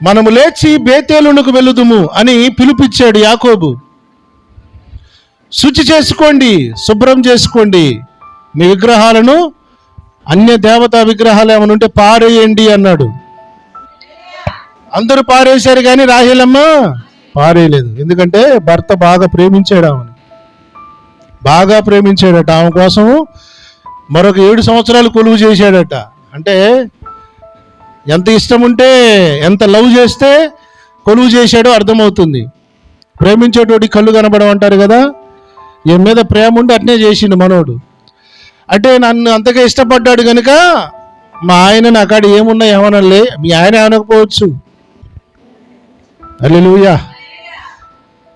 మనము లేచి బేతేలునకు వెళుదుము అని పిలుపిచ్చాడు యాకోబు. శుచి చేసుకోండి, శుభ్రం చేసుకోండి, మీ విగ్రహాలను, అన్య దేవతా విగ్రహాలు ఏమైనా ఉంటే పారేయండి అన్నాడు. అందరూ పారేశారు కానీ రాహేలమ్మ పారేయలేదు. ఎందుకంటే భర్త బాగా ప్రేమించాడు ఆమెను, బాగా ప్రేమించాడట. ఆమె కోసం మరొక 7 సంవత్సరాలు కొలువు చేశాడట. అంటే ఎంత ఇష్టం ఉంటే, ఎంత లవ్ చేస్తే కొలువు చేశాడో అర్థమవుతుంది. ప్రేమించేటోడి కళ్ళు కనబడం అంటారు కదా, ఈమె మీద ప్రేమ ఉండి అట్నే చేసిండు మనోడు. అంటే నన్ను అంతగా ఇష్టపడ్డాడు కనుక మా ఆయన నా కాడ ఏమున్నా ఏమనలే, మీ ఆయన అనకపోవచ్చు, హల్లెలూయా,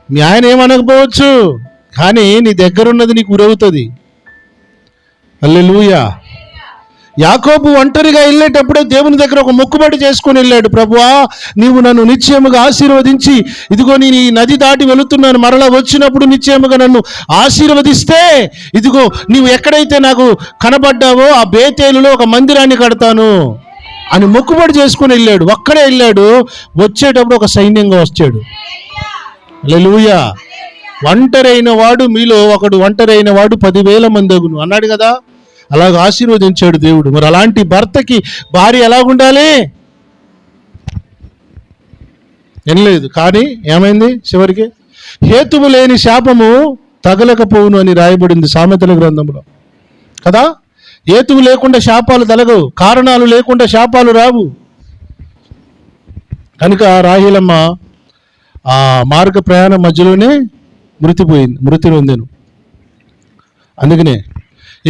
మీ ఆయన ఏమనకపోవచ్చు, కానీ నీ దగ్గరున్నది నీకు ఉరవుతుంది. హల్లెలూయా. యాకోబు ఒంటరిగా వెళ్ళేటప్పుడే దేవుని దగ్గర ఒక మొక్కుబడి చేసుకొని వెళ్ళాడు. ప్రభువా, నీవు నన్ను నిశ్చయముగా ఆశీర్వదించి, ఇదిగో నేను ఈ నది దాటి వెళుతున్నాను, మరలా వచ్చినప్పుడు నిశ్చయముగా నన్ను ఆశీర్వదిస్తే, ఇదిగో నీవు ఎక్కడైతే నాకు కనబడ్డావో ఆ బేతేలులో ఒక మందిరాన్ని కడతాను అని మొక్కుబడి చేసుకొని వెళ్ళాడు. ఒక్కడే వెళ్ళాడు, వచ్చేటప్పుడు ఒక సైన్యంగా వచ్చాడు. హల్లెలూయా. ఒంటరైన వాడు మీలో ఒకడు, ఒంటరైన వాడు 10,000 మంది అగును అన్నాడు కదా, అలాగ ఆశీర్వదించాడు దేవుడు. మరి అలాంటి భర్తకి భార్య ఎలాగుండాలి? వినలేదు కానీ ఏమైంది చివరికి? హేతువు లేని శాపము తగలకపోవును అని రాయబడింది సామెతల గ్రంథంలో కదా. హేతువు లేకుండా శాపాలు తగలవు, కారణాలు లేకుండా శాపాలు రావు. కనుక రాహేలమ్మ ఆ మార్గ ప్రయాణం మధ్యలోనే మృతి నొందెను. అందుకనే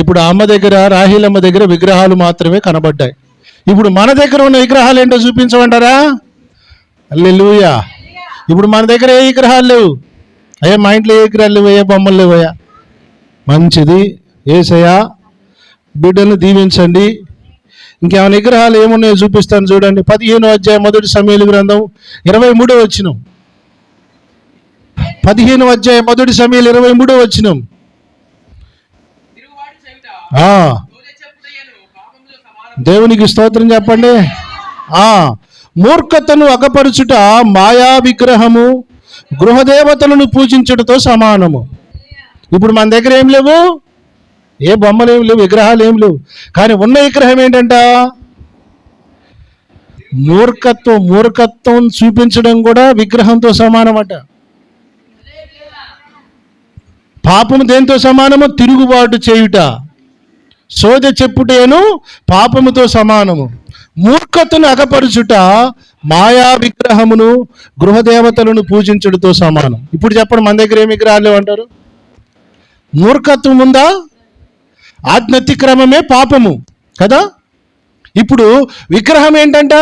ఇప్పుడు అమ్మ దగ్గర, రాహేలమ్మ దగ్గర విగ్రహాలు మాత్రమే కనబడ్డాయి. ఇప్పుడు మన దగ్గర ఉన్న విగ్రహాలు ఏంటో చూపించమంటారా? హల్లెలూయా. ఇప్పుడు మన దగ్గర ఏ విగ్రహాలు లేవు అయ్యా, మా ఇంట్లో ఏ విగ్రహాలు లేవు, ఏ బొమ్మలు లేవయ్యా. మంచిది, యేసయ్యా బిడ్డలను దీవించండి. ఇంకేమైనా విగ్రహాలు ఏమున్నాయో చూపిస్తాను చూడండి. 15వ అధ్యాయం 1 సమూయేలు గ్రంథం 23వ వచనం. 15వ అధ్యాయం 1 సమూయేలు 23వ వచనం. దేవునికి స్తోత్రం చెప్పండి. మూర్ఖతను అగపరుచుట మాయా విగ్రహము గృహదేవతలను పూజించుటతో సమానము. ఇప్పుడు మన దగ్గర ఏం లేవు, ఏ బొమ్మలు ఏం లేవు, విగ్రహాలు ఏం లేవు. కానీ ఉన్న విగ్రహం ఏంటంట? మూర్ఖత్వం చూపించడం కూడా విగ్రహంతో సమానమట. పాపము దేంతో సమానము? తిరుగుబాటు చేయుట, సోదె చెప్పుటేను పాపముతో సమానము. మూర్ఖతను అగపరుచుట మాయా విగ్రహమును గృహదేవతలను పూజించుటతో సమానం. ఇప్పుడు చెప్పండి, మన దగ్గర ఏమి విగ్రహాలు లేవంటారు? మూర్ఖత్వం ఉందా? ఆజ్ఞాతిక్రమమే పాపము కదా. ఇప్పుడు విగ్రహం ఏంటంట?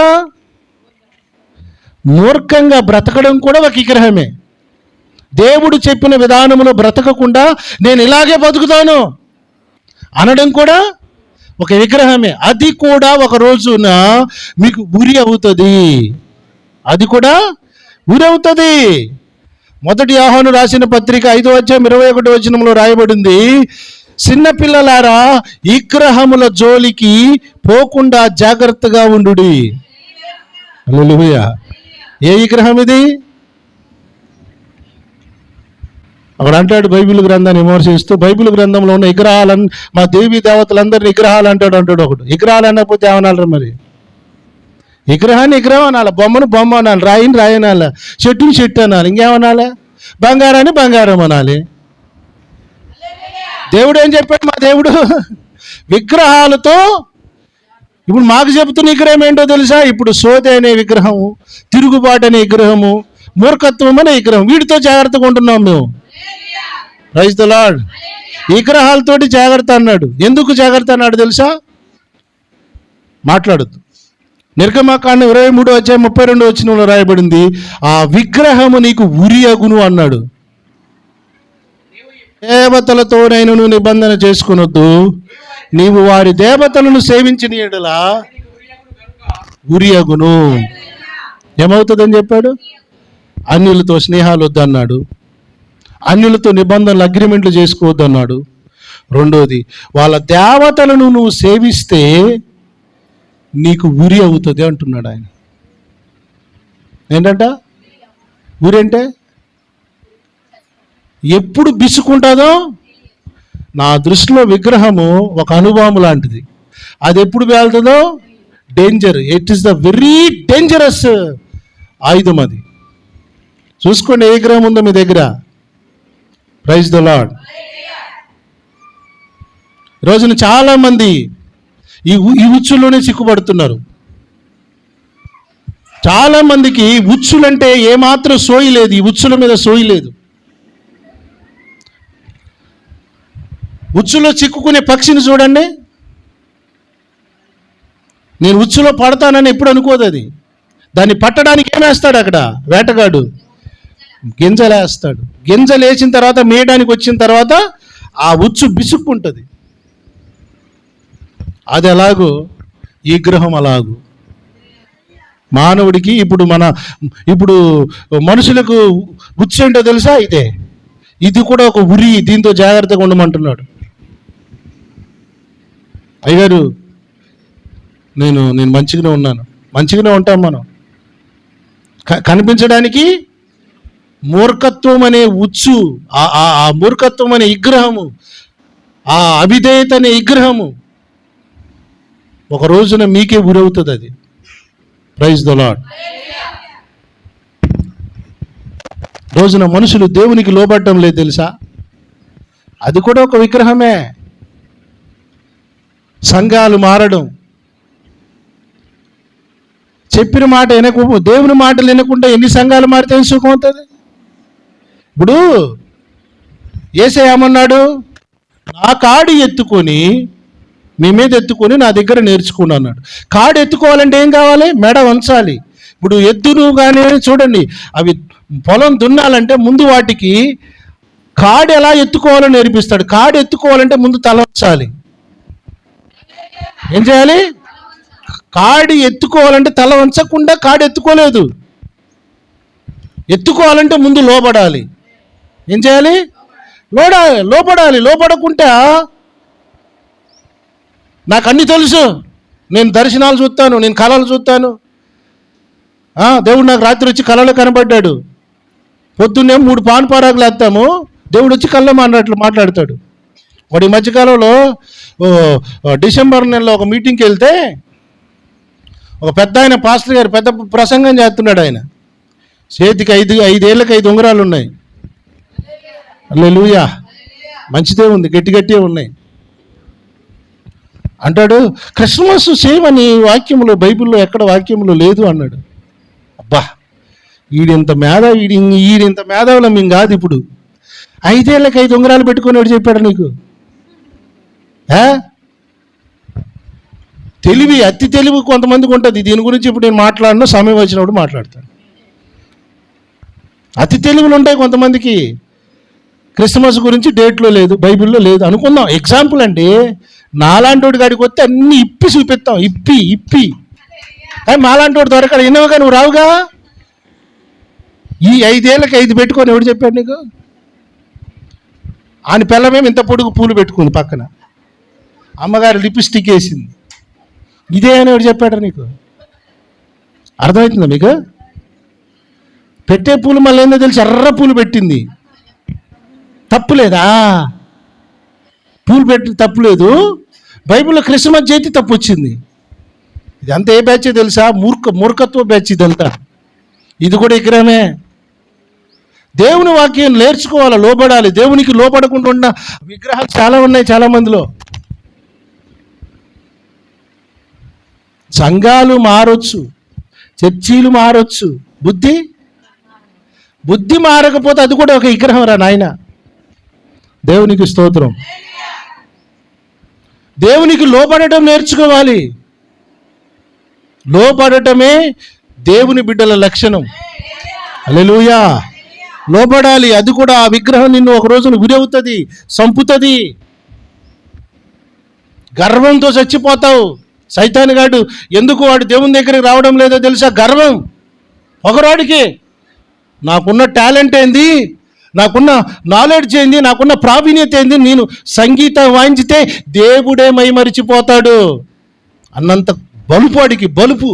మూర్ఖంగా బ్రతకడం కూడా ఒక విగ్రహమే. దేవుడు చెప్పిన విధానములో బ్రతకకుండా నేను ఇలాగే బతుకుతాను అనడం కూడా ఒక విగ్రహమే. అది కూడా ఒక రోజున మీకు ఉరి అవుతుంది. అది కూడా ఉరి అవుతుంది. 1 యోహాను రాసిన పత్రిక 5వ అధ్యాయం 21వ వచనంలో రాయబడింది, చిన్నపిల్లలారా విగ్రహముల జోలికి పోకుండా జాగ్రత్తగా ఉండుడి. హల్లెలూయా. ఏ విగ్రహం ఇది? అక్కడ అంటాడు బైబిల్ గ్రంథాన్ని విమర్శిస్తూ, బైబిల్ గ్రంథంలో ఉన్న విగ్రహాలను, మా దేవీ దేవతలందరినీ విగ్రహాలు అంటాడు ఒకడు. విగ్రహాలు అనకపోతే ఏమనాలి మరి? విగ్రహాన్ని విగ్రహం అనాలి, బొమ్మను బొమ్మ అనాలి, రాయిని రాయి అనాలి, చెట్టుని చెట్టు అనాలి, ఇంకేమనాలి? బంగారాన్ని బంగారం అనాలి. దేవుడు ఏం చెప్పాడు? మా దేవుడు విగ్రహాలతో, ఇప్పుడు మాకు చెబుతున్న విగ్రహం ఏంటో తెలుసా? ఇప్పుడు సోదె అనే విగ్రహము, తిరుగుబాటు అనే విగ్రహము, మూర్ఖత్వం అనే విగ్రహం, వీటితో జాగ్రత్తగా ఉంటున్నాం మేము. Praise the lord. విగ్రహాలతోటి జాగ్రత్త అన్నాడు. ఎందుకు జాగ్రత్త అన్నాడు తెలుసా? మాట్లాడద్దు. నిర్గమకాండం 23వ అధ్యాయం 32వ వచనంలో రాయబడింది, ఆ విగ్రహము నీకు ఉరి అగును అన్నాడు. దేవతలతోనైనను నిబంధన చేసుకునొద్దు, నీవు వారి దేవతలను సేవించిన యెడల ఉరి అగును. ఏమవుతుందని చెప్పాడు? అన్యులతో స్నేహాలు వద్దన్నాడు, అన్యులతో నిబంధనలు అగ్రిమెంట్లు చేసుకోవద్దన్నాడు. రెండోది, వాళ్ళ దేవతలను నువ్వు సేవిస్తే నీకు ఉరి అవుతుంది అంటున్నాడు ఆయన. ఏంటంట? ఊరంటే ఎప్పుడు బిసుకుంటుందో. నా దృష్టిలో విగ్రహము ఒక అనుభవం లాంటిది. అది ఎప్పుడు పేలుతుందో danger. It is the very dangerous ఆయుధం అది. చూసుకోండి ఏ విగ్రహం ఉందో మీ దగ్గర. Praise the Lord. రోజున చాలామంది ఈ ఉచ్చుల్లోనే చిక్కుపడుతున్నారు. చాలామందికి ఉచ్చులంటే ఏమాత్రం సోయి లేదు. ఈ ఉచ్చుల మీద సోయి లేదు. ఉచ్చులో చిక్కుకునే పక్షిని చూడండి. నేను ఉచ్చులో పడతానని ఎప్పుడు అనుకోదు అది. దాన్ని పట్టడానికి ఏమేస్తాడు అక్కడ వేటగాడు? గింజలేస్తాడు. గింజలు వేసిన తర్వాత మేయడానికి వచ్చిన తర్వాత ఆ ఉచ్చు బిసుక్కుంటుంది. అది ఎలాగో ఈ గ్రహం అలాగూ మానవుడికి ఇప్పుడు మనుషులకు ఉచ్చు ఏంటో తెలుసా? ఇది కూడా ఒక ఉరి. దీంతో జాగ్రత్తగా ఉండమంటున్నాడు. అయ్యగారు నేను మంచిగానే ఉన్నాను. మంచిగానే ఉంటాం మనం. కనిపించడానికి మూర్ఖత్వం అనే ఉచ్చు, ఆ మూర్ఖత్వం అనే విగ్రహము, ఆ అవిధేయత అనే విగ్రహము ఒక రోజున మీకే ఉరవుతుంది అది. Praise the Lord. రోజున మనుషులు దేవునికి లోబడటం లేదు తెలుసా? అది కూడా ఒక విగ్రహమే. సంఘాలు మారడం, చెప్పిన మాట దేవుని మాటలు వినకుండా ఎన్ని సంఘాలు మారితే సుఖం అవుతుంది? ఇప్పుడు యేసయ్య ఏమన్నాడు? నా కాడి ఎత్తుకొని మీ మీద ఎత్తుకొని నా దగ్గర నేర్చుకున్నా అన్నాడు. కాడు ఎత్తుకోవాలంటే ఏం కావాలి? మెడ వంచాలి. ఇప్పుడు ఎద్దును కానీ చూడండి, అవి పొలం దున్నాలంటే ముందు వాటికి కాడు ఎలా ఎత్తుకోవాలో నేర్పిస్తాడు. కాడు ఎత్తుకోవాలంటే ముందు తల వంచాలి. ఏం చేయాలి? కాడి ఎత్తుకోవాలంటే తల వంచకుండా కాడు ఎత్తుకోలేదు. ఎత్తుకోవాలంటే ముందు లోపడాలి. ఏం చేయాలి? లోపడాలి. లోపడకుంటే నాకు అన్నీ తెలుసు, నేను దర్శనాలు చూస్తాను, నేను కళలు చూస్తాను. దేవుడు నాకు రాత్రి వచ్చి కళలో కనబడ్డాడు. పొద్దున్నే 3 పాన్పారాకులు వేస్తాము, దేవుడు వచ్చి కళ్ళ మాట్లాడతాడు. వాడు ఈ మధ్యకాలంలో డిసెంబర్ నెలలో ఒక మీటింగ్కి వెళ్తే ఒక పెద్ద ఆయన పాస్టర్ గారు పెద్ద ప్రసంగం చేస్తున్నాడు. ఆయన చేతికి 5 ఉంగరాలు ఉన్నాయి. హల్లెలూయా. మంచిదే ఉంది, గట్టిగా ఉన్నాయి. అంటాడు క్రిస్మస్ సేమ్ అని వాక్యంలో, బైబిల్లో ఎక్కడ వాక్యంలో లేదు అన్నాడు. అబ్బా, ఈడింత మేధావులం మేము కాదు. ఇప్పుడు 5 ఏళ్ళకి 5 ఉంగరాలు పెట్టుకునేవాడు చెప్పాడు నీకు? తెలివి, అతి తెలివి కొంతమందికి ఉంటుంది. దీని గురించి ఇప్పుడు నేను మాట్లాడినా సమయం వచ్చినప్పుడు మాట్లాడతాను. అతి తెలివులు ఉంటాయి కొంతమందికి. క్రిస్మస్ గురించి డేట్లో లేదు, బైబిల్లో లేదు అనుకుందాం. ఎగ్జాంపుల్ అండి. నాలాంటి కాడికి వస్తే అన్ని ఇప్పి చూపిస్తాం, ఇప్పి. కానీ మాలాంటి దొరకడు. ఎన్నోగా నువ్వు రావుగా. ఈ 5 ఏళ్ళకి 5 పెట్టుకొని ఎవడు చెప్పాడు నీకు? ఆయన పిల్లమేమి ఇంత పొడుగు పూలు పెట్టుకుంది పక్కన, అమ్మగారు లిప్స్టిక్ వేసింది. ఇదే అని ఎవడు చెప్పాడు నీకు? అర్థమవుతుందా మీకు? పెట్టే పూలు మళ్ళీ ఏందో తెలిసి ఎర్ర పూలు పెట్టింది. తప్పులేదా? పూలు పెట్టి తప్పులేదు. బైబిల్లో క్రిస్మస్ చేతి తప్పు వచ్చింది. ఇదంతా ఏ బ్యాచ్ తెలుసా? మూర్ఖత్వ బ్యాచ్ ఇదంతా. ఇది కూడా విగ్రహమే. దేవుని వాక్యం నేర్చుకోవాలి, లోబడాలి. దేవునికి లోపడకుండా ఉన్న విగ్రహాలు చాలా ఉన్నాయి చాలా మందిలో. సంఘాలు మారొచ్చు, చర్చీలు మారొచ్చు, బుద్ధి మారకపోతే అది కూడా ఒక విగ్రహం రా నాయన. దేవునికి స్తోత్రం. దేవునికి లోపడటం నేర్చుకోవాలి. లోపడటమే దేవుని బిడ్డల లక్షణం. హల్లెలూయా. లోపడాలి. అది కూడా ఆ విగ్రహం నిన్ను ఒక రోజున గురవుతుంది, సంపుతుంది. గర్వంతో చచ్చిపోతావు. సైతాను గాడు ఎందుకు వాడు దేవుని దగ్గరికి రావడం లేదో తెలుసా? గర్వం. ఒకరోడికి నాకున్న టాలెంట్ ఏంది, నాకున్న నాలెడ్జ్ ఏంది, నాకున్న ప్రావీణ్యత ఏంది, నేను సంగీతం వాయించితే దేవుడే మైమరిచిపోతాడు అన్నంత బలుపు. వాడికి బలుపు.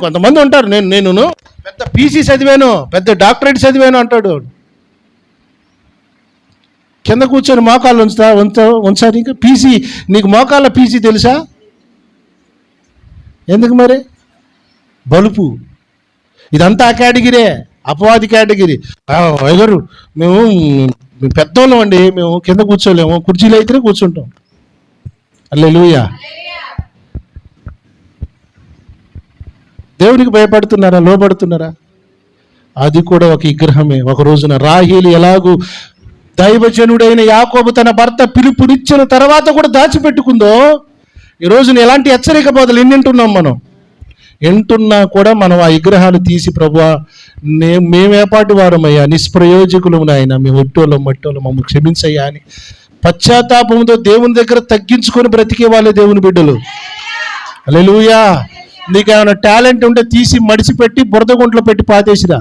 కొంతమంది ఉంటారు, నేను పెద్ద పీసీ చదివాను, పెద్ద డాక్టరేట్ చదివాను అంటాడు. కింద కూర్చొని మోకాళ్ళు ఉంచారు. ఇంకా పీసీ, నీకు మోకాళ్ళ పీసీ తెలుసా? ఎందుకు మరి? బలుపు. ఇదంతా కేటగిరీ, అపవాది కేటగిరీ. అయ్యగారు మేము పెద్దోళ్ళం అండి, మేము కింద కూర్చోలేము, కుర్చీలు అయితేనే కూర్చుంటాం. హల్లెలూయా. దేవునికి భయపడుతున్నారా? లోబడుతున్నారా? అది కూడా ఒక విగ్రహమే. ఒక రోజున రాహేలు ఎలాగూ దైవజనుడైన యాకోబు తన భర్త పిలుపునిచ్చిన తర్వాత కూడా దాచిపెట్టుకుందో, ఈ రోజున ఎలాంటి హెచ్చరిక బోధలు ఎన్నింటున్నాం మనం. ఎంటున్నా కూడా మనం ఆ విగ్రహాలు తీసి, ప్రభువా మేమేపాటి వారమయ్యా, నిష్ప్రయోజకులము నాయన, మేము ఒట్టోళ్ళం మట్టోళ్ళం, మమ్మల్ని క్షమించయ్యా అని పశ్చాత్తాపంతో దేవుని దగ్గర తగ్గించుకొని బ్రతికే వాళ్ళే దేవుని బిడ్డలు. హల్లెలూయా. నీకేమైనా టాలెంట్ ఉంటే తీసి మడిచిపెట్టి బురద గుంటలో పెట్టి పాతేసిరా,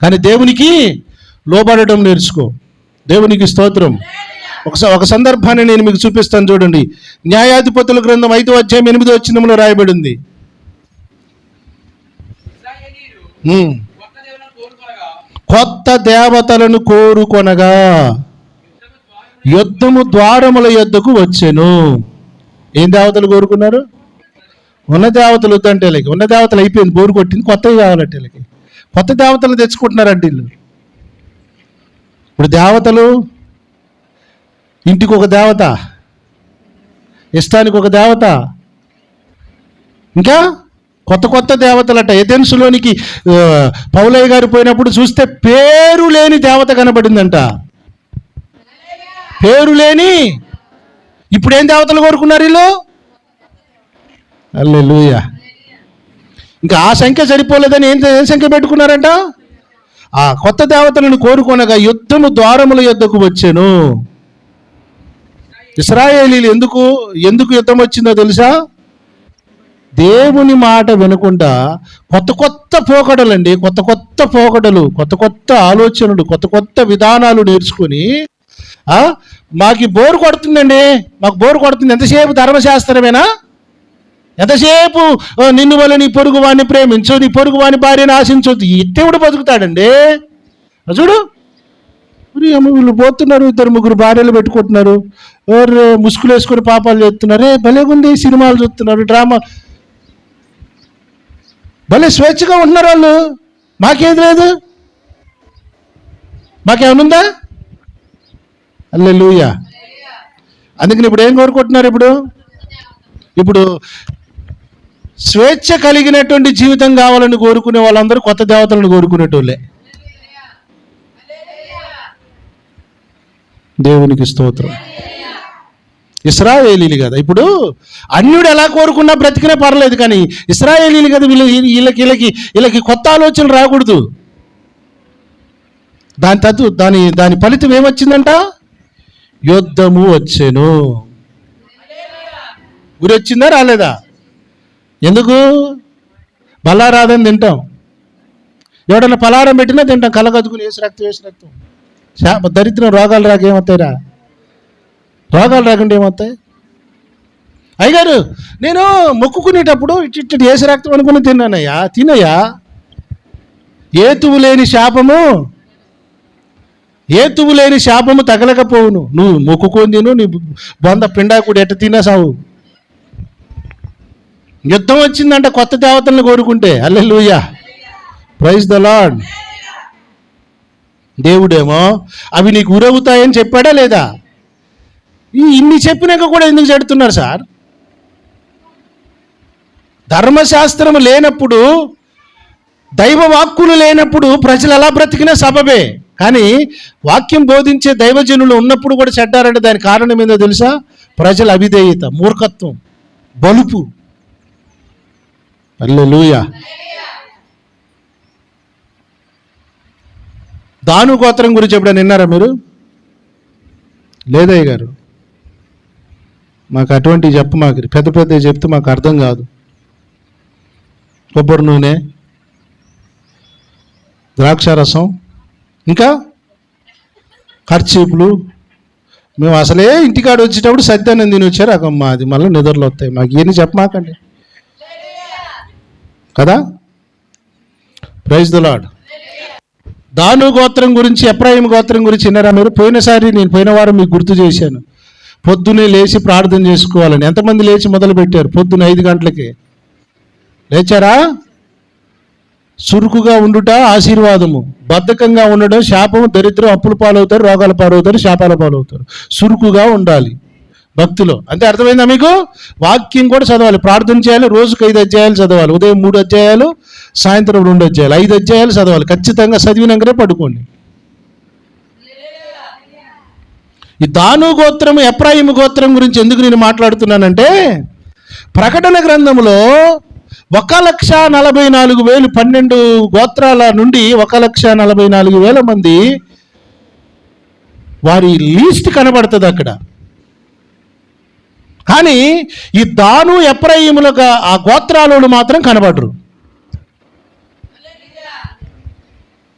కానీ దేవునికి లోబడడం నేర్చుకో. దేవునికి స్తోత్రం. ఒక సందర్భాన్ని నేను మీకు చూపిస్తాను, చూడండి. న్యాయాధిపతుల గ్రంథం 5వ అధ్యాయం 8వ వచనంలో రాయబడింది. కొత్త దేవతలను కోరుకొనగా యుద్ధము ద్వారముల యొద్దకు వచ్చెను. ఏం దేవతలు కోరుకున్నారు? ఉన్న దేవతలు వద్దంటే ఉన్న దేవతలు అయిపోయింది, బోరు కొట్టింది, కొత్తవి కావాలంటే కొత్త దేవతలు తెచ్చుకుంటున్నారంటే వీళ్ళు. ఇప్పుడు దేవతలు, ఇంటికి ఒక దేవత, ఇష్టానికి ఒక దేవత, ఇంకా కొత్త దేవతలట. ఏథెన్సులోనికి పౌలయ్య గారు పోయినప్పుడు చూస్తే పేరు లేని దేవత కనబడిందంట. పేరు లేని. ఇప్పుడు ఏం దేవతలు కోరుకున్నారు వీళ్ళు? హల్లెలూయా. ఇంకా ఆ సంఖ్య సరిపోలేదని ఏం సంఖ్య పెట్టుకున్నారంట? ఆ కొత్త దేవతలను కోరుకొనగా యుద్ధము ద్వారముల యొద్దకు వచ్చెను. ఇశ్రాయేలీలు ఎందుకు యుద్ధం వచ్చిందో తెలుసా? దేవుని మాట వినకుండా కొత్త పోకడలండి, కొత్త పోకడలు, కొత్త ఆలోచనలు, కొత్త విధానాలు నేర్చుకొని మాకు బోరు కొడుతుందండి, మాకు బోరు కొడుతుంది, ఎంతసేపు ధర్మశాస్త్రమేనా, ఎంతసేపు నిన్ను వల్ల నీ పొరుగు వాడిని ప్రేమించు, నీ పొరుగు వాని భార్యను ఆశించొద్దు. ఎట్టేవుడు బతుకుతాడండి? చూడు, వీళ్ళు పోతున్నారు, 2-3 భార్యలు పెట్టుకుంటున్నారు, ముసుగులు వేసుకొని పాపాలు చేస్తున్నారు, భలేగుంది, సినిమాలు చూస్తున్నారు, డ్రామా, భలే స్వేచ్ఛగా ఉంటున్నారు వాళ్ళు. మాకేది లేదు, మాకేమనుందా? హల్లెలూయా. అందుకని ఇప్పుడు ఏం కోరుకుంటున్నారు? ఇప్పుడు స్వేచ్ఛ కలిగినటువంటి జీవితం కావాలని కోరుకునే వాళ్ళందరూ కొత్త దేవతలను కోరుకునేటోళ్ళే. దేవునికి స్తోత్రం. ఇశ్రాయేలీలు కదా. ఇప్పుడు అన్యుడు ఎలా కోరుకున్నా బ్రతికినా పర్లేదు, కానీ ఇశ్రాయేలీలు కదా, వీళ్ళకి కొత్త ఆలోచన రాకూడదు. దాని ఫలితం ఏమొచ్చిందంట? యుద్ధము వచ్చెను. గురి వచ్చిందా? రాలేదా? ఎందుకు? బలారాధన తింటాం, ఎవడన్నా పలారం పెట్టినా తింటాం, కలగదుకుని వేసి రక్తం. దరిద్రం, రోగాలు రాక ఏమవుతాయిరా? రోగాలు రాకుండా ఏమవుతాయి? అయ్యగారు, నేను మొక్కుకునేటప్పుడు ఇటు వేసి రక్తం అనుకుని తినయ్యా. ఏతువు లేని శాపము తగలకపోవును. నువ్వు మొక్కుకొని తిను, నీ బొంద పిండాకుడు ఎట్ట తిన్నా సావు. యుద్ధం వచ్చిందంట కొత్త దేవతలను కోరుకుంటే. హల్లెలూయా, ప్రైజ్ ద లార్డ్. దేవుడేమో అవి నీకు ఉరవుతాయని చెప్పాడా లేదా? ఇన్ని చెప్పినాక కూడా ఎందుకు చెడుతున్నారు సార్? ధర్మశాస్త్రం లేనప్పుడు, దైవ వాక్కులు లేనప్పుడు ప్రజలు ఎలా బ్రతికినా సబబే. కానీ వాక్యం బోధించే దైవజనులు ఉన్నప్పుడు కూడా చెడ్డారంటే దానికి కారణం ఏందో తెలుసా? ప్రజల అవిధేయత, మూర్ఖత్వం, బలుపు. హల్లెలూయా. దాను గోత్రం గురించి ఎప్పుడైనా విన్నారా మీరు? లేదయ్య గారు, మాకు అటువంటివి మాకు పెద్ద చెప్తే మాకు అర్థం కాదు. కొబ్బరి నూనె, ద్రాక్షారసం, ఇంకా ఖర్చీపులు. మేము అసలే ఇంటికాడ వచ్చేటప్పుడు సత్యాన్ని తిని వచ్చారు అక్కమ్మ, అది మళ్ళీ నిద్రలు వస్తాయి. మాకు ఇవన్నీ చెప్పమాకండి. కదా? Praise the lord. దాను గోత్రం గురించి, ఎఫ్రాయిము గోత్రం గురించి విన్నారా మీరు? పోయిన వారం మీకు గుర్తు చేశాను. పొద్దునే లేచి ప్రార్థన చేసుకోవాలని. ఎంతమంది లేచి మొదలు పెట్టారు? పొద్దున 5 గంటలకి లేచారా? చురుకుగా ఉండుట ఆశీర్వాదము, బద్ధకంగా ఉండడం శాపము, దరిద్రం, అప్పుల పాలవుతారు, రోగాల పాలవుతారు, శాపాల పాలవుతారు. చురుకుగా ఉండాలి భక్తిలో. అంటే అర్థమైందా మీకు? వాక్యం కూడా చదవాలి, ప్రార్థన చేయాలి. రోజుకు 5 అధ్యాయాలు చదవాలి. ఉదయం 3 అధ్యాయాలు, సాయంత్రం 2 అధ్యాయాలు, 5 అధ్యాయాలు చదవాలి. ఖచ్చితంగా చదివినాకనే పడుకోండి. ఈ దాను గోత్రము, ఎఫ్రాయిము గోత్రం గురించి ఎందుకు నేను మాట్లాడుతున్నానంటే, ప్రకటన గ్రంథంలో 1,44,000 12 గోత్రాల నుండి 1,44,000 మంది వారి లీస్ట్ కనబడుతుంది అక్కడ. కానీ ఈ దాను ఎఫ్రాయిములుగా ఆ గోత్రాలు మాత్రం కనబడరు.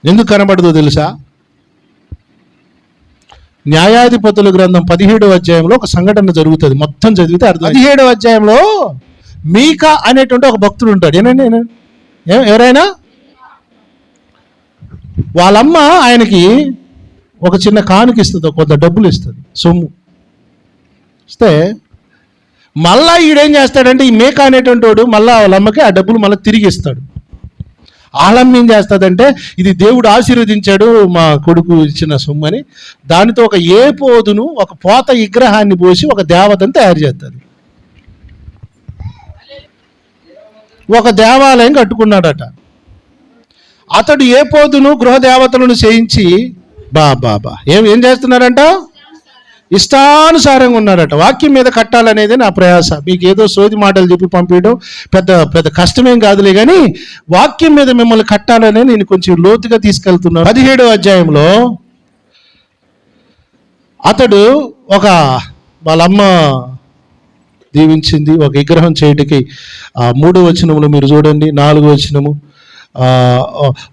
ఎందుకు కనబడదో తెలుసా? న్యాయాధిపతుల గ్రంథం 17వ అధ్యాయంలో ఒక సంఘటన జరుగుతుంది. మొత్తం చదివితే అర్థం. 17వ అధ్యాయంలో మీకా అనేటువంటి ఒక భక్తుడు ఉంటాడు. ఎవరైనా వాళ్ళమ్మ ఆయనకి ఒక చిన్న కానుక ఇస్తుంది, కొంత డబ్బులు ఇస్తుంది, సొమ్ము ఇస్తే మళ్ళా ఈడేం చేస్తాడంటే, ఈ మేక అనేటువంటి వాడు మళ్ళీ వాళ్ళ అమ్మకి ఆ డబ్బులు మళ్ళీ తిరిగి ఇస్తాడు. ఆలమ్మ ఏం చేస్తుందంటే, ఇది దేవుడు ఆశీర్వదించాడు మా కొడుకు ఇచ్చిన సొమ్మని, దానితో ఒక ఏపోదును, ఒక పోత విగ్రహాన్ని పోసి ఒక దేవతను తయారు చేస్తుంది. ఒక దేవాలయం కట్టుకున్నాడట. అతడు ఏపోదును, గృహదేవతలను చేయించి ఏం చేస్తున్నారంట? ఇష్టానుసారంగా ఉన్నారట. వాక్యం మీద కట్టాలనేది నా ప్రయాస. మీకు ఏదో సోది మాటలు చెప్పి పంపించడం పెద్ద పెద్ద కష్టమేం కాదులే, కానీ వాక్యం మీద మిమ్మల్ని కట్టాలనే నేను కొంచెం లోతుగా తీసుకెళ్తున్నాను. 17వ అధ్యాయంలో అతడు వాళ్ళమ్మ దీవించింది ఒక విగ్రహం చేయటికి. 3వ వచనములు మీరు చూడండి, 4వ వచనము.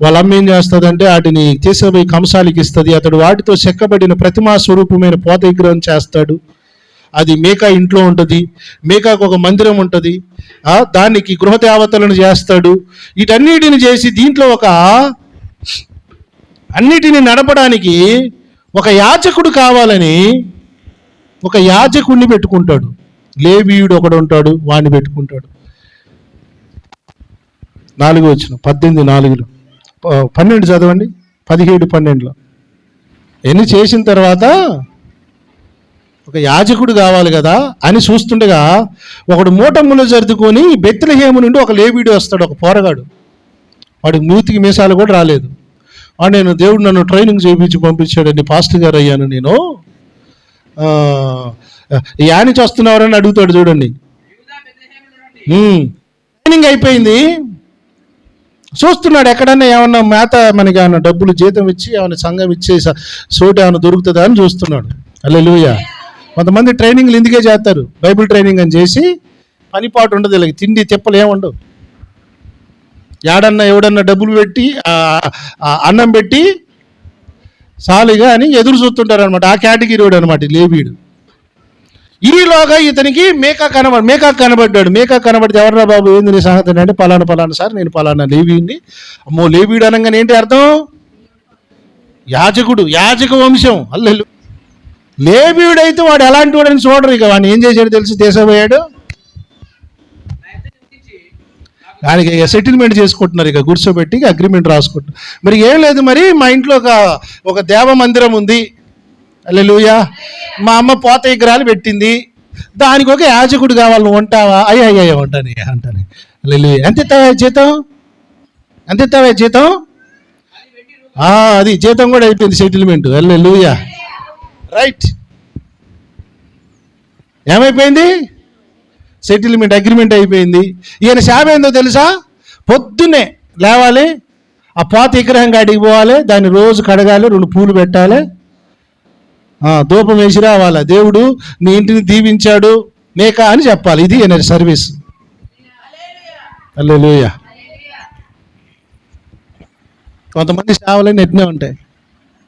వాళ్ళ అమ్మ ఏం చేస్తుందంటే వాటిని తీసుకుపోయి కంసాలికి ఇస్తుంది. అతడు వాటితో చెక్కబడిన ప్రతిమా స్వరూపమైన పోత విగ్రహం చేస్తాడు. అది మేకా ఇంట్లో ఉంటుంది. మేకాకు ఒక మందిరం ఉంటుంది. దానికి గృహదేవతలను చేస్తాడు. వీటన్నిటిని చేసి దీంట్లో అన్నిటిని నడపడానికి ఒక యాజకుడు కావాలని ఒక యాజకుడిని పెట్టుకుంటాడు. లేవీయుడు ఒకడు ఉంటాడు, వాడిని పెట్టుకుంటాడు. 4వ వచనం 18:4 12 చదవండి. 17:12 ఎన్ని చేసిన తర్వాత ఒక యాజకుడు కావాలి కదా అని చూస్తుండగా ఒకడు మూటములు జరుదుకొని బెత్లెహేము నుండి ఒక లేవీయుడు వస్తాడు, ఒక పోరగాడు. వాడికి మూతికి మీసాలు కూడా రాలేదు. నేను దేవుడు నన్ను ట్రైనింగ్ చేయించి పంపించాడండి, పాస్టర్ గారు అయ్యాను నేను. యానించి వస్తున్నారని అడుగుతాడు. చూడండి, ట్రైనింగ్ అయిపోయింది. చూస్తున్నాడు ఎక్కడన్నా ఏమన్నా మేత మనకి ఏమన్నా డబ్బులు జీతం ఇచ్చి ఏమైనా సంఘం ఇచ్చే చోటు ఏమైనా దొరుకుతుందా అని చూస్తున్నాడు. హల్లెలూయా. కొంతమంది ట్రైనింగ్లు ఇందుకే చేస్తారు, బైబిల్ ట్రైనింగ్ అని చేసి పనిపాటు ఉండదు, ఇలా తిండి తిప్పలు ఏముండవు. ఎవడన్నా డబ్బులు పెట్టి అన్నం పెట్టి సాలిగా అని ఎదురు చూస్తుంటారు అనమాట. ఆ కేటగిరీ వాడు అనమాట లేవీయుడు. ఈలోగా ఇతనికి మేకా కనబడ్డాడు. మేకా కనబడితే ఎవరన్నా బాబు ఏంది నీ సంగతి అంటే, పలానా సార్ నేను పలానా లేవీయుడిని. అమ్మో, లేవీయుడు అనగానే ఏంటి అర్థం? యాజక వంశం. అల్లెలు లేవీయుడైతే వాడు ఎలాంటి వాడని చూడరు. ఇక వాడిని ఏం చేశాడు తెలిసి దేశపోయాడు. దానికి సెటిల్మెంట్ చేసుకుంటున్నారు, ఇక కూర్చోబెట్టి అగ్రిమెంట్ రాసుకుంటున్నారు. మరి ఏం లేదు, మరి మా ఇంట్లో ఒక దేవ మందిరం ఉంది. హల్లెలూయా. మా అమ్మ పోత విగ్రహాలు పెట్టింది, దానికి ఒక యాజకుడు కావాలి, నువ్వు ఉంటావా? అయ్యా ఉంటాను. హల్లెలూయా. ఎంత ఇస్తావా జీతం? అది జీతం కూడా అయిపోయింది, సెటిల్మెంట్. హల్లెలూయా. రైట్. ఏమైపోయింది? సెటిల్మెంట్, అగ్రిమెంట్ అయిపోయింది. ఈయన శాపం ఏందో తెలుసా? పొద్దున్నే లేవాలి, ఆ పోత విగ్రహం కాడికి పోవాలి, దాన్ని రోజు కడగాలి, 2 పూలు పెట్టాలి, ధూపం వేసి రావాలి. దేవుడు నీ ఇంటిని దీవించాడు మేకా అని చెప్పాలి. ఇది ఈయన సర్వీస్. హల్లెలూయా. కొంతమంది సేవలన్నీ నెట్నే ఉంటాయి.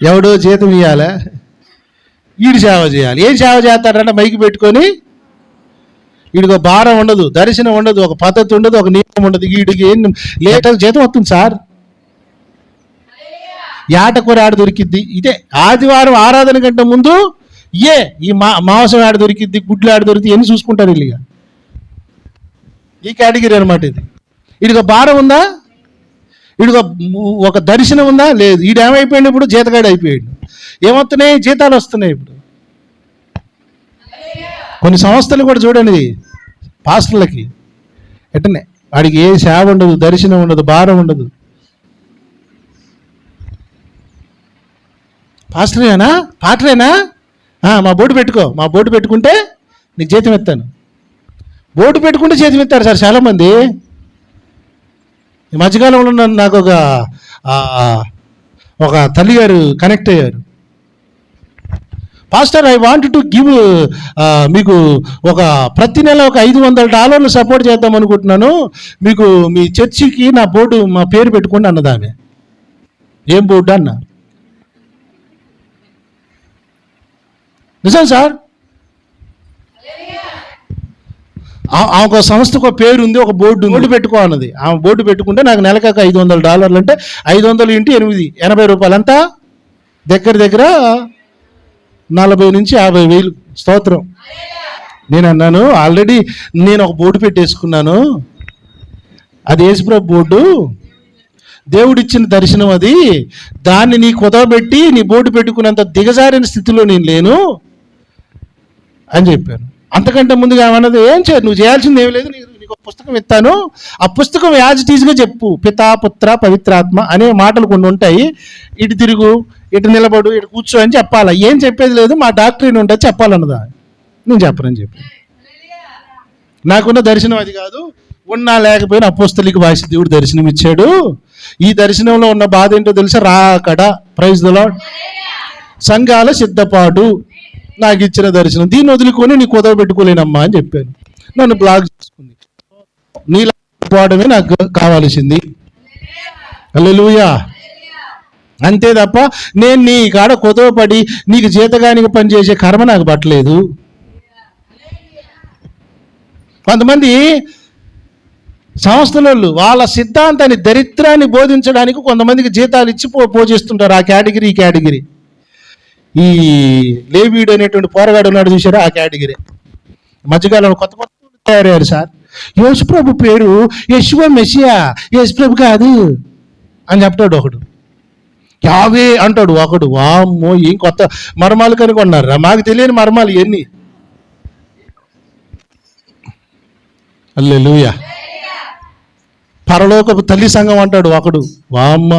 ఎవడో జీతం ఇవ్వాలా, ఈడు సేవ చేయాలి. ఏం సేవ చేస్తాడంటే మైకి పెట్టుకొని వీడికి భారం ఉండదు, దర్శనం ఉండదు, ఒక పద్ధతి ఉండదు, ఒక నియమం ఉండదు. వీడికి ఏం లేటర్ జీతం వస్తుంది సార్. ఏటకూర ఆడ దొరికిద్ది, ఇదే ఆదివారం ఆరాధన కంటే ముందు ఈ మాంసం ఆడ దొరికిద్ది, గుడ్లు ఆడ దొరికిద్ది, ఎన్ని చూసుకుంటారు వీళ్ళుగా. ఈ కేటగిరీ అనమాట ఇది. వీడికి భారం ఉందా? వీడికి ఒక దర్శనం ఉందా? లేదు. వీడు ఏమైపోయాడు? ఇప్పుడు జీతగాడు అయిపోయాడు. ఏమవుతున్నాయి? జీతాలు వస్తున్నాయి. ఇప్పుడు కొన్ని సంస్థలు కూడా చూడండి, పాస్టర్లకి ఎట్టనే వాడికి ఏ సేవ ఉండదు, దర్శనం ఉండదు, భారం ఉండదు. పాస్టరేనా? పాటరేనా? మా బోర్డు పెట్టుకో, మా బోర్డు పెట్టుకుంటే నీకు జీతం ఎత్తాను. బోర్డు పెట్టుకుంటే జీతం ఎత్తారు సార్ చాలామంది. ఈ మధ్యకాలంలో నాకు ఒక తల్లి గారు కనెక్ట్ అయ్యారు. Pastor, I want to give మీకు ప్రతి నెల ఒక $500 సపోర్ట్ చేద్దాం అనుకుంటున్నాను, మీకు మీ చర్చికి నా బోర్డు మా పేరు పెట్టుకోండి అన్నది ఆమె. ఏం బోర్డు అన్న? నిజం సార్. ఆమెకు సంస్థకు ఒక పేరు ఉంది, ఒక బోర్డు పెట్టుకో అన్నది. ఆమె బోర్డు పెట్టుకుంటే నాకు నెలకి $500 అంటే 500 × 8 80 రూపాయలు. అంతా దగ్గర 40,000 నుంచి 50,000. స్తోత్రం. నేను అన్నాను, ఆల్రెడీ నేను ఒక బోర్డు పెట్టేసుకున్నాను, అది యేసుప్రభు బోర్డు, దేవుడిచ్చిన దర్శనం అది, దాన్ని నీ కుదవబెట్టి నీ బోర్డు పెట్టుకున్నంత దిగజారిన స్థితిలో నేను లేను అని చెప్పాను. అంతకంటే ముందుగా ఏమన్నది, ఏం చేయదు, నువ్వు చేయాల్సింది ఏమి లేదు, నీకు ఒక పుస్తకం ఇస్తాను, ఆ పుస్తకం యాజ్ ఇట్ ఈజ్గా చెప్పు, పితా పుత్ర పవిత్రాత్మ అనే మాటలు కొన్ని ఉంటాయి, ఇటు తిరుగు, ఇటు నిలబడు, ఇటు కూర్చో అని చెప్పాలా. ఏం చెప్పేది లేదు, మా డాక్టరీని ఉంటుంది చెప్పాలన్నదా. నేను చెప్పనని చెప్పి, నాకున్న దర్శనం అది కాదు, ఉన్నా లేకపోయినా అపోస్తలిక భాష దేవుడు దర్శనం ఇచ్చాడు. ఈ దర్శనంలో ఉన్న బాధ ఏంటో తెలుసా? రాకడ. Praise the Lord. సంఘాల సిద్ధపాటు నాకు ఇచ్చిన దర్శనం, దీన్ని వదులుకొని నీ కుదవ పెట్టుకోలేనమ్మా అని చెప్పాను. నన్ను బ్లాక్ చేసుకుంది. నీలా పోవడమే నాకు కావాల్సింది. హల్లెలూయా. అంతే తప్ప నేను నీ కాడ కుదవపడి నీకు జీతగానికి పనిచేసే కర్మ నాకు పట్టలేదు. కొంతమంది సంస్థలు వాళ్ళ సిద్ధాంతాన్ని, దరిద్రాన్ని బోధించడానికి కొంతమందికి జీతాలు ఇచ్చి పోషిస్తుంటారు. ఆ కేటగిరీ, ఈ కేటగిరీ. ఈ లేవీడు అనేటువంటి పోరగాడు ఉన్నాడు చూసారా, ఆ కేటగిరీ. మధ్యకాలంలో కొత్త తయారయ్యారు సార్. యేసుప్రభు పేరు యెషువా మెస్సియా, యేసుప్రభు కాదు అని చెప్తాడు ఒకడు. యావే అంటాడు ఒకడు. వామ్మో, ఏం కొత్త మర్మాలు కనుగొన్నారా? మాకు తెలియని మర్మాలు ఎన్ని. హల్లెలూయా. పరలోకపు తల్లి సంఘం అంటాడు ఒకడు. వామ్మ,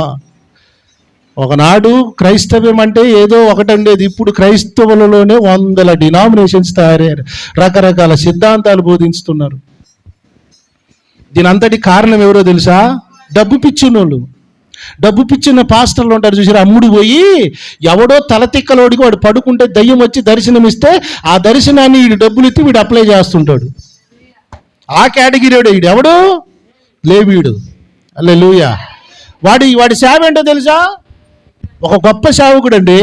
ఒకనాడు క్రైస్తవ్యం అంటే ఏదో ఒకటి ఉండేది, ఇప్పుడు క్రైస్తవులలోనే 100 డినామినేషన్స్ తయారయ్యారు, రకరకాల సిద్ధాంతాలు బోధిస్తున్నారు. దీని అంతటి కారణం ఎవరో తెలుసా? డబ్బు పిచ్చినోళ్ళు. డబ్బు పిచ్చిన పాస్టర్లు ఉంటారు చూసారు, అమ్ముడు పోయి ఎవడో తలతిక్కలోడికి వాడు పడుకుంటే దయ్యం వచ్చి దర్శనం ఇస్తే ఆ దర్శనాన్ని వీడు డబ్బులు ఇచ్చి వీడు అప్లై చేస్తుంటాడు. ఆ కేటగిరీ వీడు ఎవడు? లేవీడు. హల్లెలూయా. వాడి సేవ ఏంటో తెలుసా? ఒక గొప్ప సేవకుడు అండి,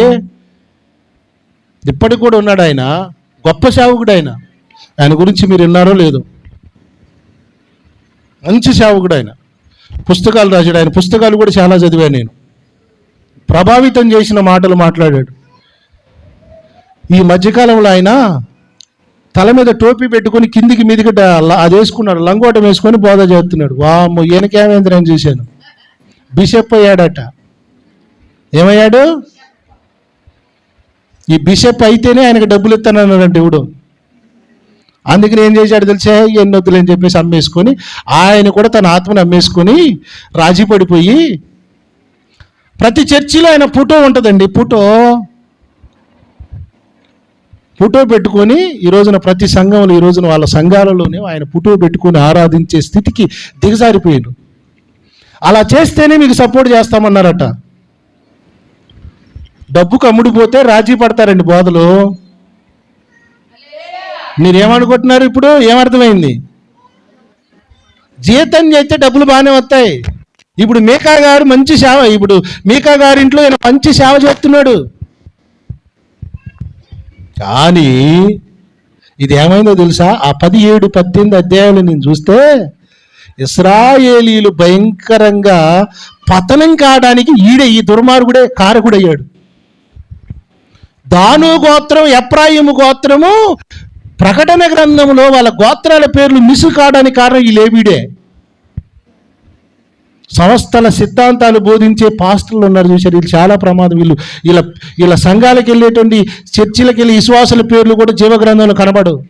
ఇప్పటికి కూడా ఉన్నాడు ఆయన. గొప్ప సేవకుడు ఆయన గురించి మీరు విన్నారో లేదో. మంచి సేవకుడు ఆయన. పుస్తకాలు రాశాడు. ఆయన పుస్తకాలు కూడా చాలా చదివాను నేను. ప్రభావితం చేసిన మాటలు మాట్లాడాడు. ఈ మధ్యకాలంలో ఆయన తల మీద టోపీ పెట్టుకొని కిందికి మీదికి అది వేసుకున్నాడు, లంగోటం వేసుకొని బోధ చేస్తున్నాడు. వామ్మో, ఈయనకేమైంది అని చూశాను. బిషప్ అయ్యాడట. ఏమయ్యాడు? ఈ బిషప్ అయితేనే ఆయనకు డబ్బులు ఇస్తానన్నాడంటే ఇప్పుడు. అందుకని ఏం చేశాడు తెలిసే? ఎన్ని వద్దులు అని చెప్పేసి అమ్మేసుకొని, ఆయన కూడా తన ఆత్మని అమ్మేసుకొని రాజీ పడిపోయి, ప్రతి చర్చిలో ఆయన ఫోటో ఉంటుందండి, ఫోటో పెట్టుకొని ఈ రోజున ప్రతి సంఘంలో, ఈ రోజున వాళ్ళ సంఘాలలోనే ఆయన ఫోటో పెట్టుకొని ఆరాధించే స్థితికి దిగజారిపోయాడు. అలా చేస్తేనే మీకు సపోర్ట్ చేస్తామన్నారట. డబ్బుకు అమ్ముడిపోతే రాజీ పడతారండి బోధలు. మీరేమనుకుంటున్నారు? ఇప్పుడు ఏమర్థమైంది? జీతం చేస్తే డబ్బులు బాగానే వస్తాయి. ఇప్పుడు మీకా గారు మంచి సేవ, ఇప్పుడు మీకా గారింట్లో ఈయన మంచి సేవ చేస్తున్నాడు. కానీ ఇది ఏమైందో తెలుసా? ఆ 17, 18 అధ్యాయాలు నేను చూస్తే ఇశ్రాయేలీలు భయంకరంగా పతనం కావడానికి ఈ దుర్మార్గుడే కారకుడయ్యాడు. దాను గోత్రం, ఎఫ్రాయిము గోత్రము ప్రకటన గ్రంథంలో వాళ్ళ గోత్రాల పేర్లు మిస్ కావడానికి కారణం ఈ లేవీడే. సంస్థల సిద్ధాంతాలు బోధించే పాస్టర్లు ఉన్నారు చూశారు, వీళ్ళు చాలా ప్రమాదం. వీళ్ళ సంఘాలకు వెళ్ళేటువంటి చర్చిలకు వెళ్ళి విశ్వాసుల పేర్లు కూడా జీవగ్రంథంలో కనబడవు.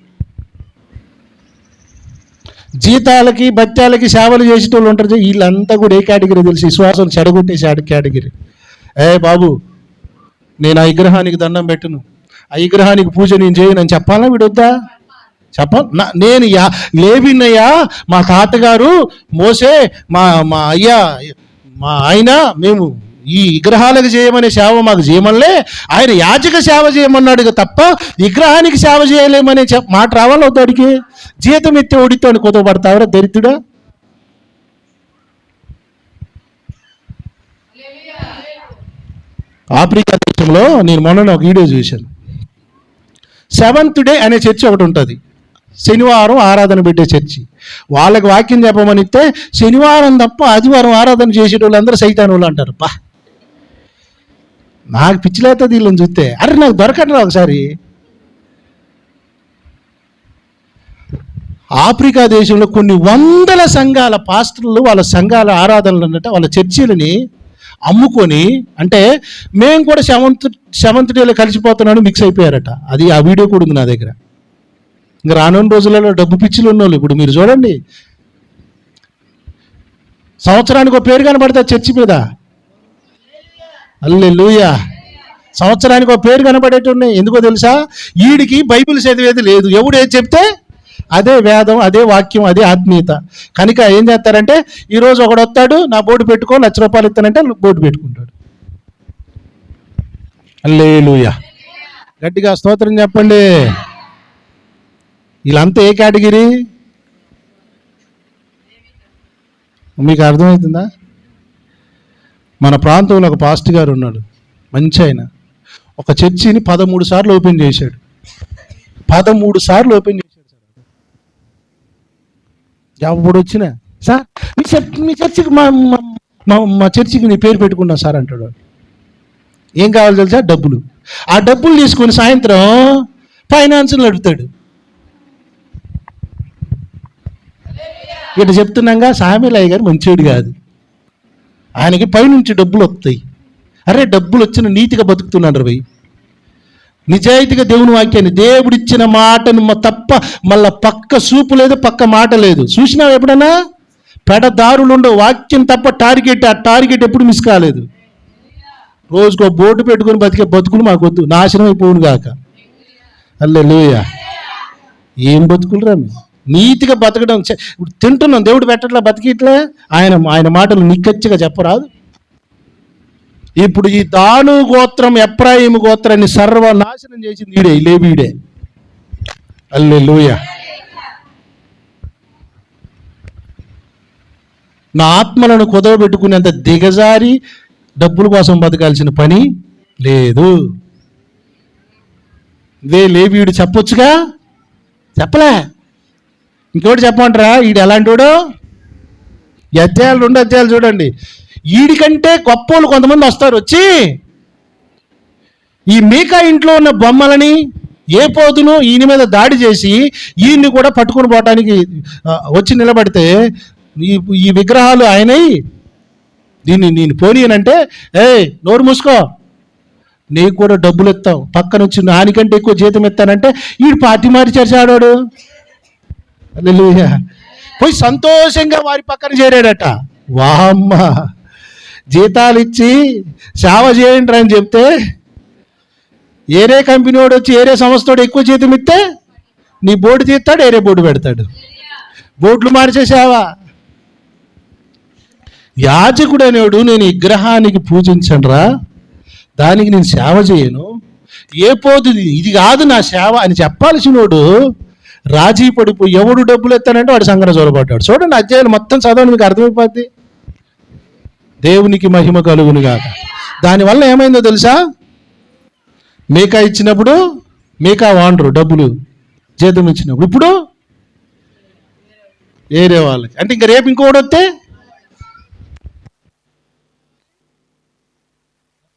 జీతాలకి బత్యాలకి సేవలు చేసేటోళ్ళు ఉంటారు, వీళ్ళంతా కూడా ఏ కేటగిరీ తెలుసు? విశ్వాసం చెడగొట్టేసి కేటగిరీ. బాబు, నేను ఆ విగ్రహానికి దండం పెట్టును, ఆ విగ్రహానికి పూజ నేను చేయను అని చెప్పాలా? వీడొద్దా? నేను లేవినయ్యా, మా తాతగారు మోసే, మా అయ్యా, మా ఆయన, మేము ఈ విగ్రహాలకు చేయమనే సేవ మాకు చేయమనిలే, ఆయన యాజక సేవ చేయమన్నాడు తప్ప విగ్రహానికి సేవ చేయలేమనే మాట రావాలి అవుతాడికి. జీతం ఎత్తే ఒడితో అని కుదవబడతావరా దరిద్రుడా? ఆఫ్రికా దేశంలో నేను మొన్న ఒక వీడియో చూశాను. 7th డే అనే చర్చి ఒకటి ఉంటుంది, శనివారం ఆరాధన పెట్టే చర్చి. వాళ్ళకి వాక్యం చెప్పమని ఇస్తే శనివారం తప్ప ఆదివారం ఆరాధన చేసేటోళ్ళు అందరూ సైతాన్ వాళ్ళు అంటారు. నాకు పిచ్చిలేస్తుంది వీళ్ళని చూస్తే. అరే నాకు దొరకట్లా. ఒకసారి ఆఫ్రికా దేశంలో కొన్ని వందల సంఘాల పాస్టర్లు వాళ్ళ సంఘాల ఆరాధనలు అన్నట్టు వాళ్ళ చర్చీలని అమ్ముకొని, అంటే మేము కూడా సెవెంత్ డేలో కలిసిపోతున్నాడు మిక్స్ అయిపోయారట. అది ఆ వీడియో కూడా ఉంది నా దగ్గర. ఇంకా రానున్న రోజులలో డబ్బు పిచ్చిలు ఉన్నోళ్ళు ఇప్పుడు మీరు చూడండి, సంవత్సరానికి ఒక పేరు కనబడుతుంది చర్చి మీద. హల్లెలూయా. సంవత్సరానికి ఒక పేరు కనబడేటున్నాయి. ఎందుకో తెలుసా? వీడికి బైబిల్ చదివేది లేదు. ఎవడు ఏది చెప్తే అదే వేదం, అదే వాక్యం, అదే ఆత్మీయత. కనుక ఏం చేస్తారంటే, ఈరోజు ఒకడు వస్తాడు, నా బోర్డు పెట్టుకో, ₹1,00,000 ఇస్తానంటే బోర్డు పెట్టుకుంటాడు. హల్లెలూయా. గట్టిగా స్తోత్రం చెప్పండి. వీళ్ళంతా ఏ కేటగిరీ? మీకు అర్థమవుతుందా? మన ప్రాంతంలో ఒక పాస్టర్ గారు ఉన్నాడు, మంచి ఆయన. ఒక చర్చిని 13 సార్లు ఓపెన్ చేశాడు. 13 సార్లు ఓపెన్ చేశాడు. ఎప్పుడు వచ్చినా, సార్ మీ చర్చికి మా చర్చికి నీ పేరు పెట్టుకున్నా సార్ అంటాడు. ఏం కావాలి తెలుసా? డబ్బులు. ఆ డబ్బులు తీసుకొని సాయంత్రం ఫైనాన్స్ని అడుగుతాడు. ఇటు చెప్తున్నాగా, సామిలయ్య గారు మంచివాడు కాదు, ఆయనకి పైనుంచి డబ్బులు వస్తాయి. అరే డబ్బులు వచ్చిన నీతిగా బతుకుతున్నాడు రవి, నిజాయితీగా దేవుని వాక్యాన్ని, దేవుడిచ్చిన మాటను తప్ప మళ్ళా పక్క సూపు లేదు, పక్క మాట లేదు. చూసినావు ఎప్పుడన్నా? పెడదారులు ఉండవు, వాక్యం తప్ప టార్గెట్. ఆ టార్గెట్ ఎప్పుడు మిస్ కాలేదు. రోజుకో బోర్డు పెట్టుకుని బతికే బతుకులు మాకు వద్దు, నాశనం అయిపోవును గాక. హల్లెలూయా. ఏం బతుకులు రా? నీతిగా బతకడం. ఇప్పుడు తింటున్నాం, దేవుడు పెట్టట్లా, బతికిట్లే. ఆయన మాటలు నిక్కచ్చిగా చెప్పరాదు. ఇప్పుడు ఈ దాను గోత్రం, ఎఫ్రాయిము గోత్రాన్ని సర్వనాశనం చేసింది ఈడే, లేవీడే. హల్లెలూయా. నా ఆత్మలను కుదవబెట్టుకునేంత దిగజారి డబ్బుల కోసం బతకాల్సిన పని లేదు. ఇదే లేవీయుడు చెప్పొచ్చుగా, చెప్పలే. ఇంకోటి చెప్పమంటారా? ఈడు ఎలాంటివాడు? ఈ అధ్యాయాలు 2 అధ్యాయాలు చూడండి. వీడికంటే గొప్పోళ్ళు కొంతమంది వస్తారు, వచ్చి ఈ మీకా ఇంట్లో ఉన్న బొమ్మలని, ఏ పోతును ఈయన మీద దాడి చేసి ఈయన్ని కూడా పట్టుకుని పోవటానికి వచ్చి నిలబడితే, ఈ విగ్రహాలు ఆయనై దీన్ని నేను పోనీయనంటే, నోరు మూసుకో, నీకు కూడా డబ్బులు ఇస్తాం, పక్కన వచ్చి నానికంటే ఎక్కువ జీతం ఇస్తానంటే వీడు పార్టీ మార్చారు ఆడాడు. హల్లెలూయా. పోయి సంతోషంగా వారి పక్కన చేరాడట. వామ్మ, జీతాలు ఇచ్చి సేవ చేయండి అని చెప్తే, ఏరే కంపెనీ వాడు వచ్చి ఏరే సంస్థోడు ఎక్కువ జీతం ఇస్తే నీ బోర్డు తీస్తాడు, ఏరే బోర్డు పెడతాడు. బోర్డులు మార్చే సేవ. యాజకుడు అనేవాడు, నేను విగ్రహానికి పూజించనురా, దానికి నేను సేవ చేయను, ఏ పోదు ఇది కాదు నా సేవ అని చెప్పాల్సినోడు రాజీ పడిపోయి ఎవడు డబ్బులు ఎత్తానంటే వాడు సంఘన చొరబడ్డాడు. చూడండి, అధ్యాయులు మొత్తం చదవండి, మీకు అర్థమైపోద్ది. దేవునికి మహిమ కలుగును గాక. దానివల్ల ఏమైందో తెలుసా? మీకా ఇచ్చినప్పుడు మీకా వాండరు డబ్బులు, జీతం ఇచ్చినప్పుడు. ఇప్పుడు వేరే వాళ్ళకి. అంటే ఇంకా రేపు ఇంకోటి వస్తే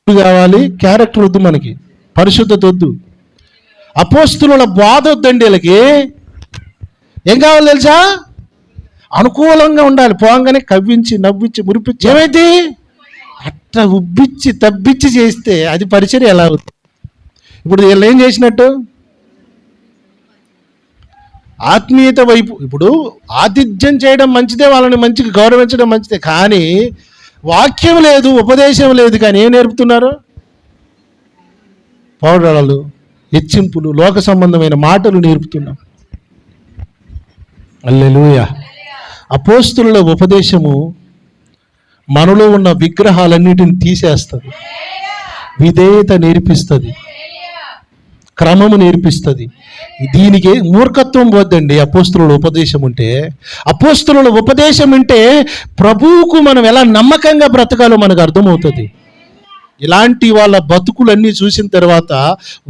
కావాలి, క్యారెక్టర్ వద్దు, మనకి పరిశుద్ధత వద్దు, అపోస్తుల బాధ వద్దండి. వీళ్ళకి ఏం కావాలి తెలుసా? అనుకూలంగా ఉండాలి. పోగానే కవ్వించి నవ్వించి మురిపించి ఏమైతే అట్లా ఉబ్బిచ్చి తబ్బిచ్చి చేస్తే అది పరిచర్య ఎలా అవుతుంది? ఇప్పుడు వీళ్ళు ఏం చేసినట్టు? ఆత్మీయత వైపు. ఇప్పుడు ఆతిథ్యం చేయడం మంచిదే, వాళ్ళని మంచిగా గౌరవించడం మంచిదే, కానీ వాక్యం లేదు, ఉపదేశం లేదు. కానీ ఏం నేర్పుతున్నారు? పౌరాలు, హెచ్చింపులు, లోక సంబంధమైన మాటలు నేర్పుతున్నాం. హల్లెలూయా. అపోస్తుల ఉపదేశము మనలో ఉన్న విగ్రహాలన్నిటిని తీసేస్తుంది, విధేయత నేర్పిస్తుంది, క్రమము నేర్పిస్తుంది. దీనికి మూర్ఖత్వం పోద్దండి. అపోస్తుల ఉపదేశం ఉంటే, అపోస్తుల ఉపదేశం ఉంటే ప్రభువుకు మనం ఎలా నమ్మకంగా బ్రతకాలో మనకు అర్థమవుతుంది. ఇలాంటి వాళ్ళ బతుకులన్నీ చూసిన తర్వాత,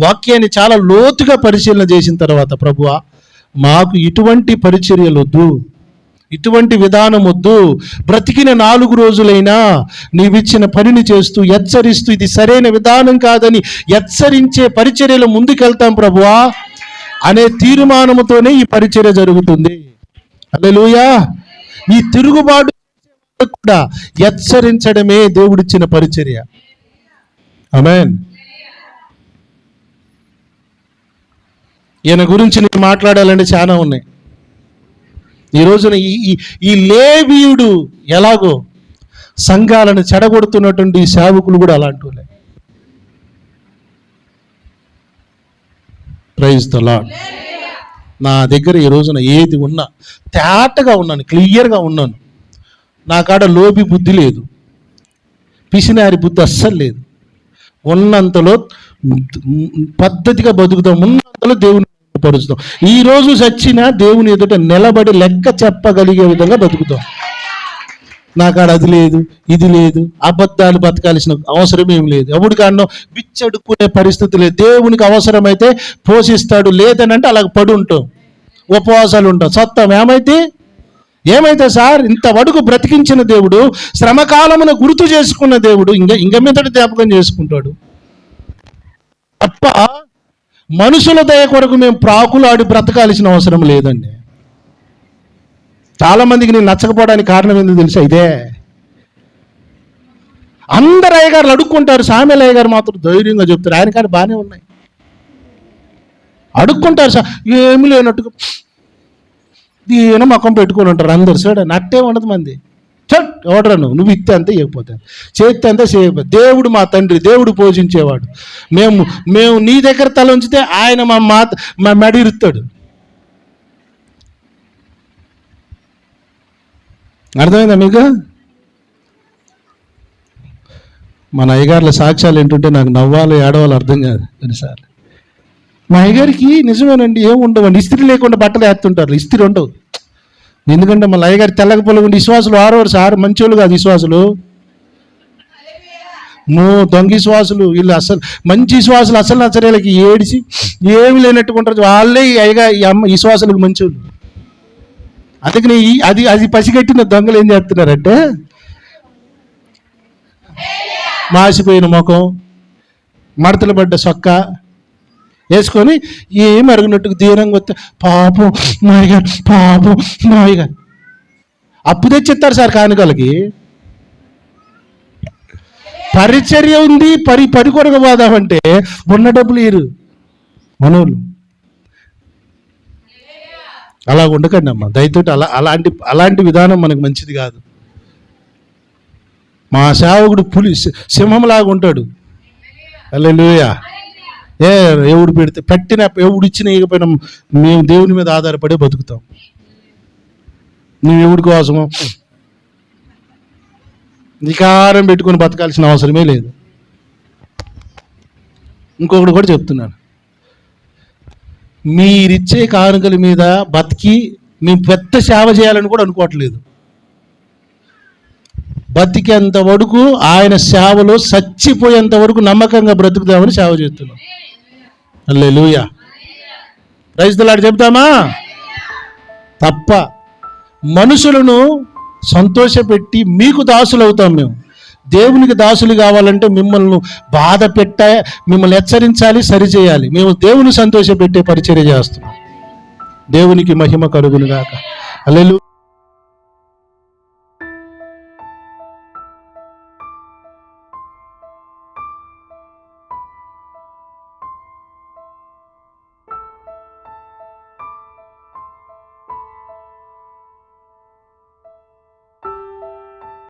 వాక్యాన్ని చాలా లోతుగా పరిశీలన చేసిన తర్వాత, ప్రభువా మాకు ఇటువంటి పరిచర్యలు వద్దు, ఇటువంటి విధానం వద్దు, బ్రతికిన 4 రోజులైనా నీవిచ్చిన పనిని చేస్తూ హెచ్చరిస్తూ ఇది సరైన విధానం కాదని హెచ్చరించే పరిచర్యలు ముందుకెళ్తాం ప్రభువా అనే తీర్మానంతోనే ఈ పరిచర్య జరుగుతుంది. హల్లెలూయా. ఈ తిరుగుబాటు కూడా హెచ్చరించడమే దేవుడిచ్చిన పరిచర్య. ఆమేన్. ఈయన గురించి నేను మాట్లాడాలంటే చాలా ఉన్నాయి. ఈ రోజున ఈ లేవీయుడు ఎలాగో సంఘాలను చెడగొడుతున్నటువంటి ఈ సేవకులు కూడా అలాంటి వాళ్ళే. Praise the Lord. నా దగ్గర ఈ రోజున ఏది ఉన్నా తేటగా ఉన్నాను, క్లియర్గా ఉన్నాను. నా కాడ లోబి బుద్ధి లేదు, పిసినారి బుద్ధి అస్సలు లేదు. ఉన్నంతలో పద్ధతిగా బతుకుతాం, ఉన్నంతలో దేవుని పరుస్తాం. ఈ రోజు చచ్చినా దేవుని ఎదుట నిలబడి లెక్క చెప్పగలిగే విధంగా బతుకుతాం. నాకాడ అది లేదు, ఇది లేదు, అబద్ధాలు బతకాల్సిన అవసరం ఏం లేదు. ఎవడు కాడనో బిచ్చడుకునే పరిస్థితి లేదు. దేవునికి అవసరమైతే పోషిస్తాడు, లేదనంటే అలాగ పడి ఉంటాం, ఉపవాసాలు ఉంటాం, సత్తం. ఏమైతే సార్? ఇంత వడుకు బ్రతికించిన దేవుడు, శ్రమకాలమున గుర్తు చేసుకున్న దేవుడు ఇంక మీదట జ్ఞాపకం చేసుకుంటాడు తప్ప మనుషుల దయ కొరకు మేము ప్రాకులాడి బ్రతకాల్సిన అవసరం లేదండి. చాలా మందికి నేను నచ్చకపోవడానికి కారణం ఏంటో తెలుసా? ఇదే. అందరు అయ్యగారులు అడుక్కుంటారు, సామెల అయ్యగారు మాత్రం ధైర్యంగా చెప్తారు. ఆయన కానీ బాగానే ఉన్నాయి, అడుక్కుంటారు సార్, ఏమి లేనట్టుగా దీన ముఖం పెట్టుకొని ఉంటారు అందరు. సరే నట్టే ఉండదు మంది. చట్ ఎవడరా నువ్వు ఇస్తే అంతే, ఇవ్వకపోతే చేస్తే అంతే, చేయకపోతే. దేవుడు మా తండ్రి, దేవుడు పోషించేవాడు. మేము నీ దగ్గర తల ఉంచితే ఆయన మా మెడ ఇరుస్తాడు. అర్థమైందా మీకు? మన అయ్యగారుల సాక్ష్యాలు ఏంటంటే నాకు నవ్వాలి ఏడవాలి అర్థం కాదు కొన్నిసార్లు. మా అయ్యగారికి నిజమేనండి ఏమి ఉండవండి, ఇస్త్రీ లేకుండా బట్టలు వేస్తుంటారు, ఇస్త్రీ ఉండవు. ఎందుకంటే మళ్ళీ అయ్యగారి తెల్లక పొలగుండి విశ్వాసులు 6 సార్ మంచోళ్ళు కాదు విశ్వాసులు, దొంగ విశ్వాసులు. వీళ్ళు అసలు మంచి విశ్వాసులు అసలు నచ్చరేళ్ళకి ఏడిచి ఏమి లేనట్టుకుంటారు. వాళ్ళే ఈ అమ్మ విశ్వాసులకు మంచోళ్ళు. అందుకని అది పసిగట్టిన దొంగలు ఏం చేస్తున్నారంటే, మాసిపోయిన ముఖం, మడతలు పడ్డ సొక్క వేసుకొని ఏమి అరుగునట్టుకు దీనంగా వస్తే పాపం మాయగారు, పాపం మాయగారు. అప్పు తెచ్చిస్తారు సార్ కానుకలకి. పరిచర్య ఉంది, పడి కొరకు పోదామంటే ఉన్న డబ్బులు ఇరు మనోళ్ళు. అలా ఉండకండి అమ్మ దయతోటి. అలాంటి విధానం మనకు మంచిది కాదు. మా సేవకుడు పులి సింహంలాగా ఉంటాడు. హల్లెలూయా. ఎవడు పెడితే పెట్టిన ఎవడు ఇచ్చిన ఇకపోయినా మేము దేవుని మీద ఆధారపడి బతుకుతాం. నువ్వు ఎవడి కోసము నికారం పెట్టుకొని బతకాల్సిన అవసరమే లేదు. ఇంకొకటి కూడా చెప్తున్నాను, మీరిచ్చే కానుకల మీద బతికి మేము పెద్ద సేవ చేయాలని కూడా అనుకోవట్లేదు. బతికేంత వరకు ఆయన సేవలో చచ్చిపోయేంత వరకు నమ్మకంగా బ్రతుకుదామని సేవ చేస్తున్నాం. హల్లెలూయా. ప్రైజ్ ది లార్డ్ చెప్తామా? తప్ప మనుషులను సంతోషపెట్టి మీకు దాసులు అవుతాం మేము. దేవునికి దాసులు కావాలంటే మిమ్మల్ని బాధ మిమ్మల్ని హెచ్చరించాలి, సరిచేయాలి. మేము దేవుని సంతోషపెట్టే పరిచర్య చేస్తున్నాం. దేవునికి మహిమ కలుగును గాక. హల్లెలూయా.